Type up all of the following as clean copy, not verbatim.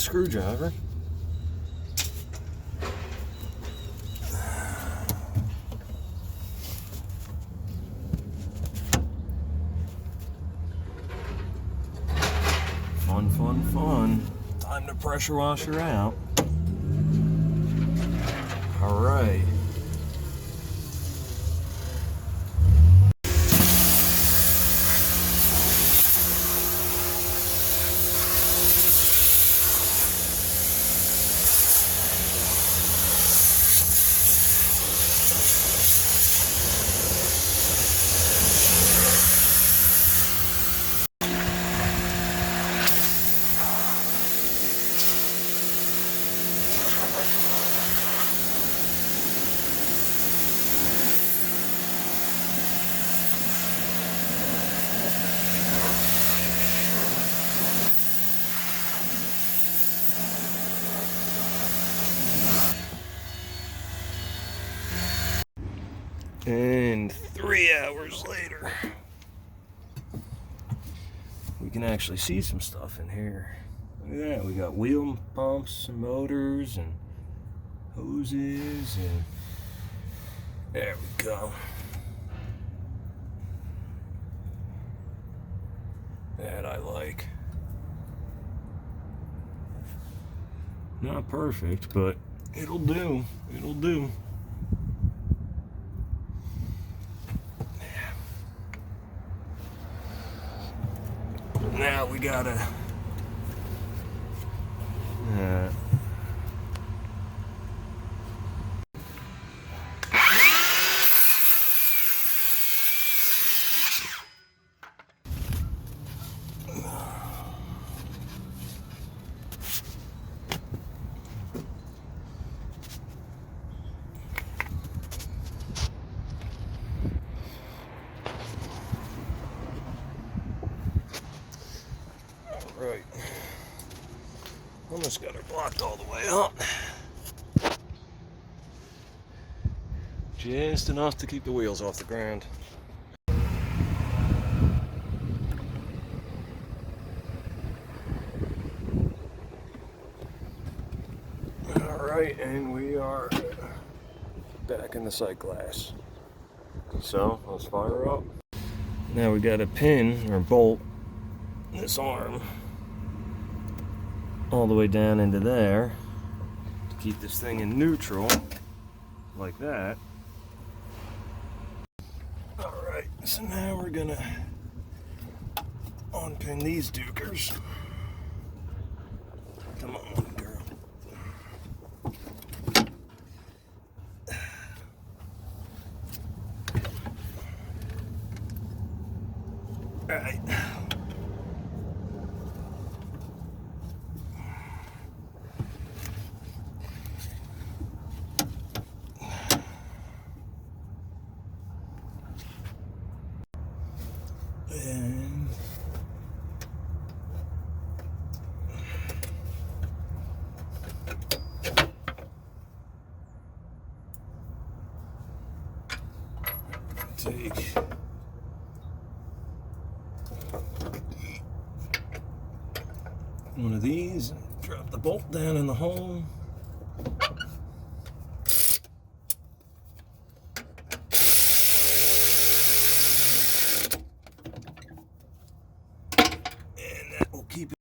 screwdriver. Fun, fun, fun. Time to pressure wash her out. All right. And 3 hours later, we can actually see some stuff in here. Look at that. We got wheel pumps and motors and hoses, and there we go. That I like. Not perfect, but it'll do. It'll do. Now we gotta right. Almost got her blocked all the way up. Just enough to keep the wheels off the ground. Alright, and we are back in the sight glass. So, let's fire up. Now we got a pin or bolt this arm all the way down into there to keep this thing in neutral, like that. Alright, so now we're gonna unpin these dukers. Come on, girl. Alright. And take one of these and drop the bolt down in the hole. Keep it.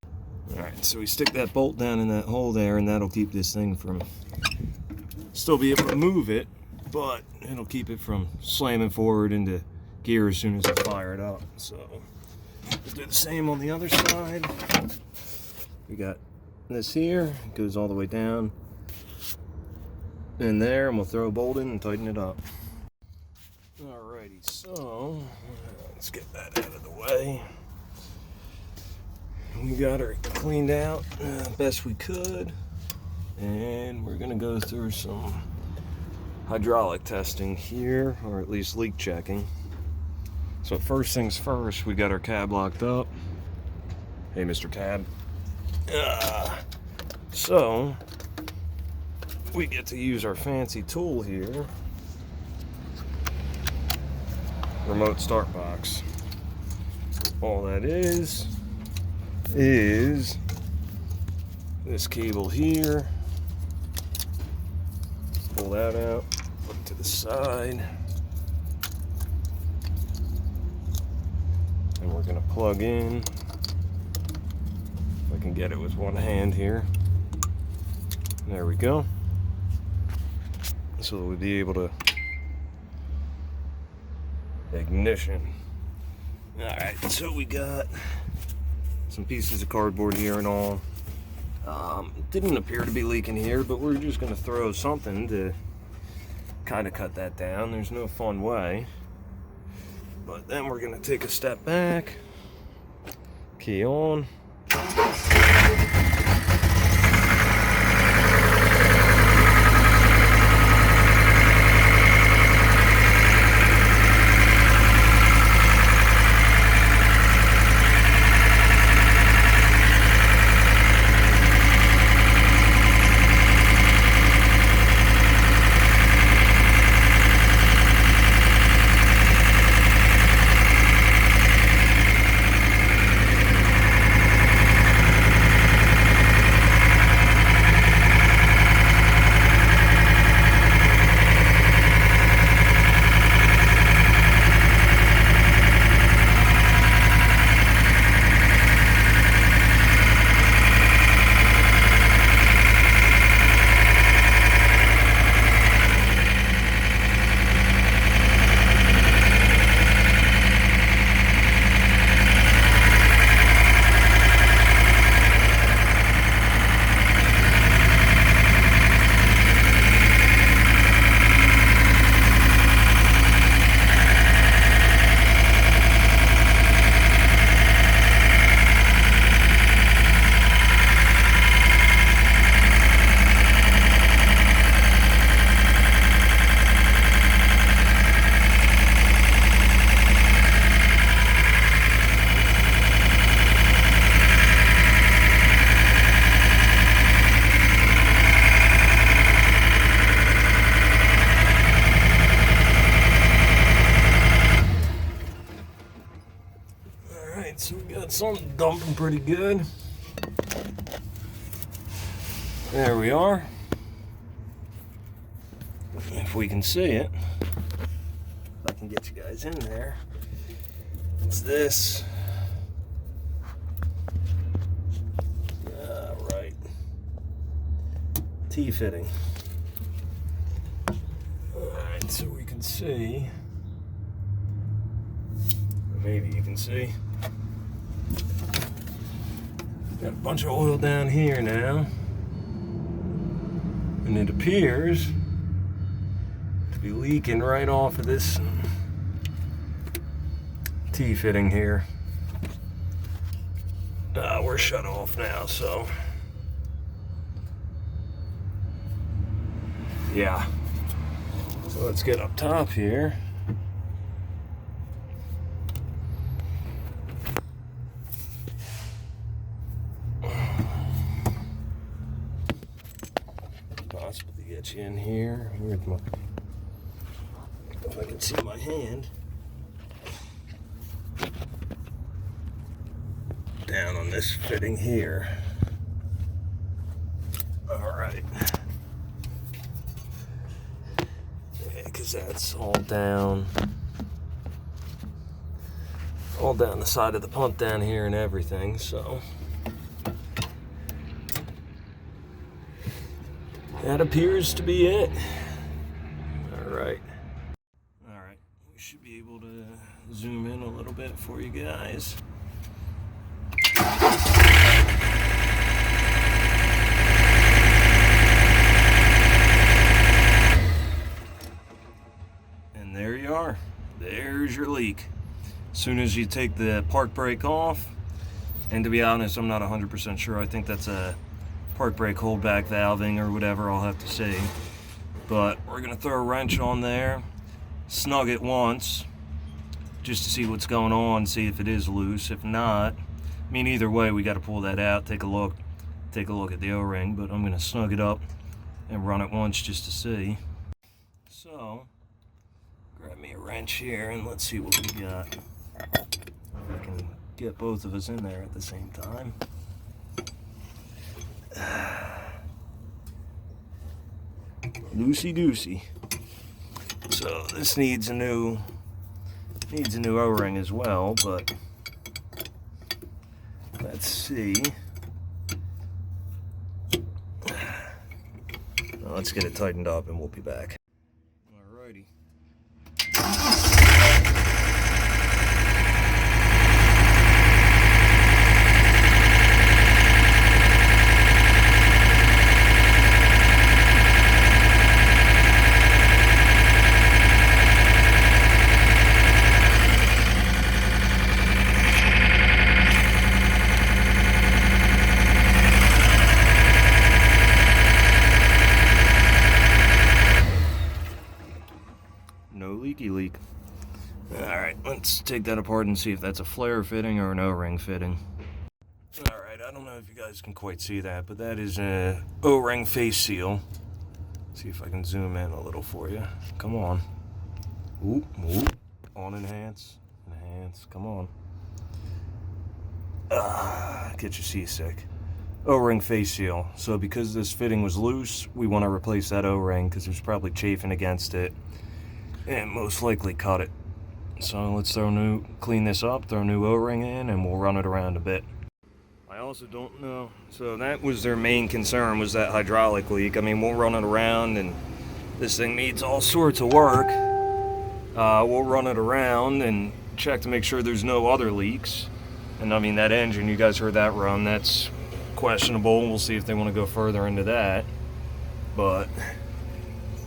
Alright, so we stick that bolt down in that hole there, and that'll keep this thing from, still be able to move it, but it'll keep it from slamming forward into gear as soon as I fire it up. So we'll do the same on the other side. We got this here, it goes all the way down in there, and we'll throw a bolt in and tighten it up. Alrighty, so let's get that out of the way. We got her cleaned out best we could, and we're gonna go through some hydraulic testing here, or at least leak checking. So first things first, we got our cab locked up. Hey, Mr. Cab. So we get to use our fancy tool here, remote start box. All that is this cable here. Pull that out, put it to the side. And we're gonna plug in. If I can get it with one hand here. There we go. So we'll be able to ignition. Alright, so we got some pieces of cardboard here and all. Didn't appear to be leaking here, but we're just going to throw something to kind of cut that down. There's no fun way. But then we're going to take a step back. Key on. So we got something dumping pretty good. There we are. If we can see it, if I can get you guys in there, it's this. Right. T-fitting. Alright, so we can see. Maybe you can see. Got a bunch of oil down here now, and it appears to be leaking right off of this T-fitting here. We're shut off now, so yeah. So let's get up top here. Possibly get you in here. Where's my? If I can see my hand. Down on this fitting here. All right. Yeah, because that's all down the side of the pump down here and everything. So that appears to be it. All right. We should be able to zoom in a little bit for you guys. And there you are. There's your leak. As soon as you take the park brake off, and to be honest, I'm not 100% sure. I think that's a park brake holdback valving or whatever, I'll have to see. But we're gonna throw a wrench on there, snug it once, just to see what's going on, see if it is loose. If not, I mean, either way, we got to pull that out, take a look at the O-ring, but I'm gonna snug it up and run it once just to see. So, grab me a wrench here and let's see what we got. If I can get both of us in there at the same time. Loosey goosey. So this needs a new O-ring as well, but let's see. Let's get it tightened up and we'll be back. Alrighty. No leaky leak. Alright, let's take that apart and see if that's a flare fitting or an O-ring fitting. Alright, I don't know if you guys can quite see that, but that is an O-ring face seal. See if I can zoom in a little for you. Come on. Oop, oop. On enhance. Enhance. Come on. Get you seasick. O-ring face seal. So because this fitting was loose, we want to replace that O-ring because there's probably chafing against it. And most likely cut it. So let's clean this up, throw a new O-ring in, and we'll run it around a bit. I also don't know, so that was their main concern, was that hydraulic leak. I mean, we'll run it around, and this thing needs all sorts of work. We'll run it around and check to make sure there's no other leaks. And I mean, that engine, you guys heard that run, that's questionable. We'll see if they want to go further into that. But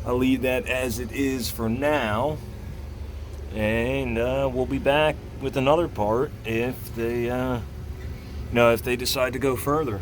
I'll leave that as it is for now, and we'll be back with another part if they, if they decide to go further.